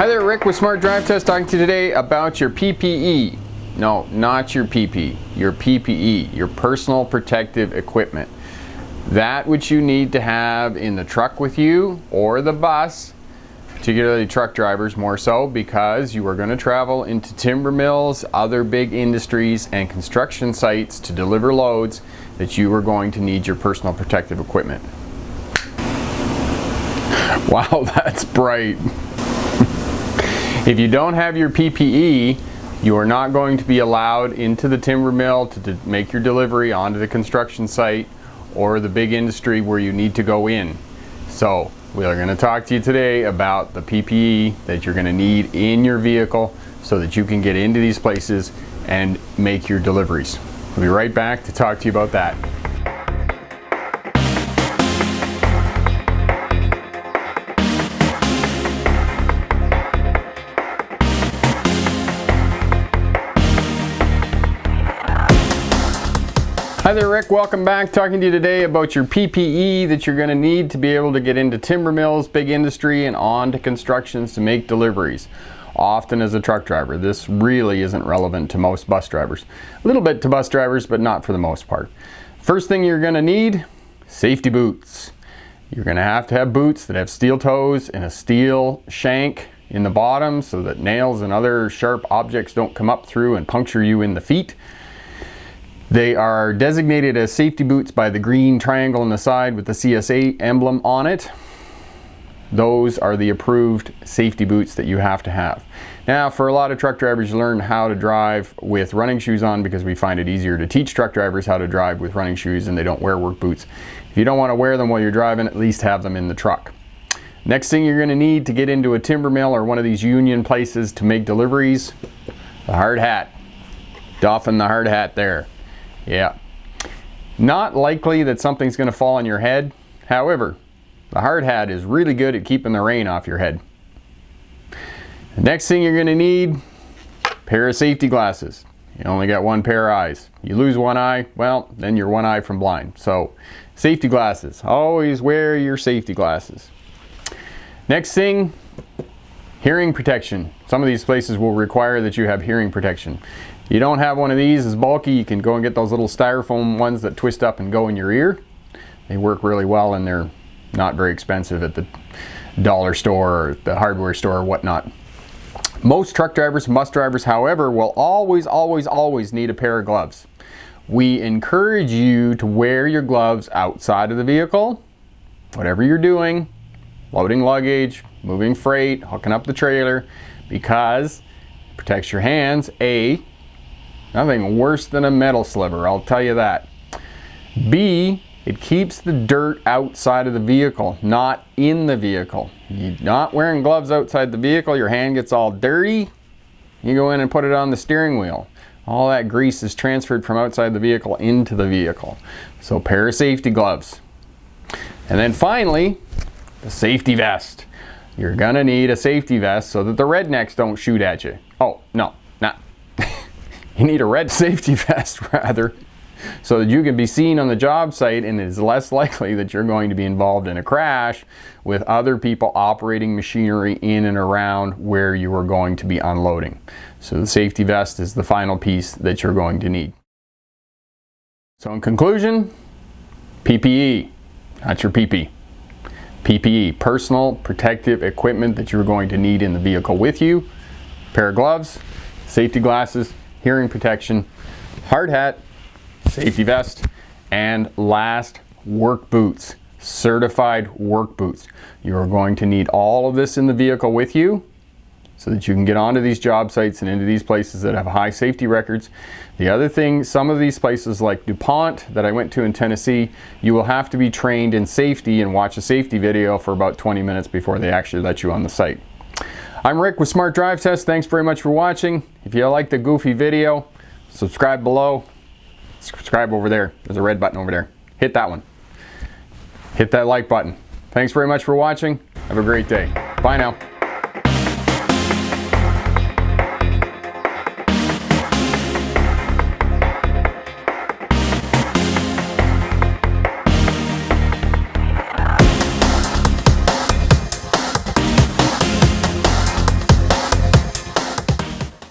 Hi there, Rick with Smart Drive Test, talking to you today about your PPE. No, not your PP, your PPE, your personal protective equipment. That which you need to have in the truck with you or the bus, particularly truck drivers more so, because you are going to travel into timber mills, other big industries, and construction sites to deliver loads that you are going to need your personal protective equipment. Wow, that's bright. If you don't have your PPE, you are not going to be allowed into the timber mill to make your delivery onto the construction site or the big industry where you need to go in. So we are going to talk to you today about the PPE that you're going to need in your vehicle so that you can get into these places and make your deliveries. We'll be right back to talk to you about that. Hi there, Rick. Welcome back. Talking to you today about your PPE that you're going to need to be able to get into timber mills, big industry, and on to constructions to make deliveries. Often as a truck driver. This really isn't relevant to most bus drivers. A little bit to bus drivers, but not for the most part. First thing you're going to need, safety boots. You're going to have boots that have steel toes and a steel shank in the bottom so that nails and other sharp objects don't come up through and puncture you in the feet. They are designated as safety boots by the green triangle on the side with the CSA emblem on it. Those are the approved safety boots that you have to have. Now, for a lot of truck drivers, you learn how to drive with running shoes on because we find it easier to teach truck drivers how to drive with running shoes and they don't wear work boots. If you don't want to wear them while you're driving, at least have them in the truck. Next thing you're going to need to get into a timber mill or one of these union places to make deliveries, the hard hat. Doffing the hard hat there. Yeah, not likely that something's going to fall on your head. However, the hard hat is really good at keeping the rain off your head. The next thing you're going to need, a pair of safety glasses. You only got one pair of eyes. You lose one eye, well, then you're one eye from blind. So, safety glasses. Always wear your safety glasses. Next thing, hearing protection. Some of these places will require that you have hearing protection. You don't have one of these, it's bulky, you can go and get those little styrofoam ones that twist up and go in your ear. They work really well and they're not very expensive at the dollar store or the hardware store or whatnot. Most truck drivers and bus drivers, however, will always need a pair of gloves. We encourage you to wear your gloves outside of the vehicle, whatever you're doing, loading luggage, moving freight, hooking up the trailer, because it protects your hands, A, nothing worse than a metal sliver, I'll tell you that. B, it keeps the dirt outside of the vehicle, not in the vehicle. You're not wearing gloves outside the vehicle, your hand gets all dirty, you go in and put it on the steering wheel. All that grease is transferred from outside the vehicle into the vehicle. So pair of safety gloves. And then finally, the safety vest. You're gonna need a safety vest so that the rednecks don't shoot at you. Oh, no, not. You need a red safety vest rather, so that you can be seen on the job site and it is less likely that you're going to be involved in a crash with other people operating machinery in and around where you are going to be unloading. So the safety vest is the final piece that you're going to need. So in conclusion, PPE, not your PP. PPE, personal protective equipment that you're going to need in the vehicle with you. Pair of gloves, safety glasses, hearing protection, hard hat, safety vest, and last, work boots, certified work boots. You're going to need all of this in the vehicle with you so that you can get onto these job sites and into these places that have high safety records. The other thing, some of these places like DuPont that I went to in Tennessee, you will have to be trained in safety and watch a safety video for about 20 minutes before they actually let you on the site. I'm Rick with Smart Drive Test. Thanks very much for watching. If you like the goofy video, subscribe below. Subscribe over there. There's a red button over there. Hit that one. Hit that like button. Thanks very much for watching. Have a great day. Bye now.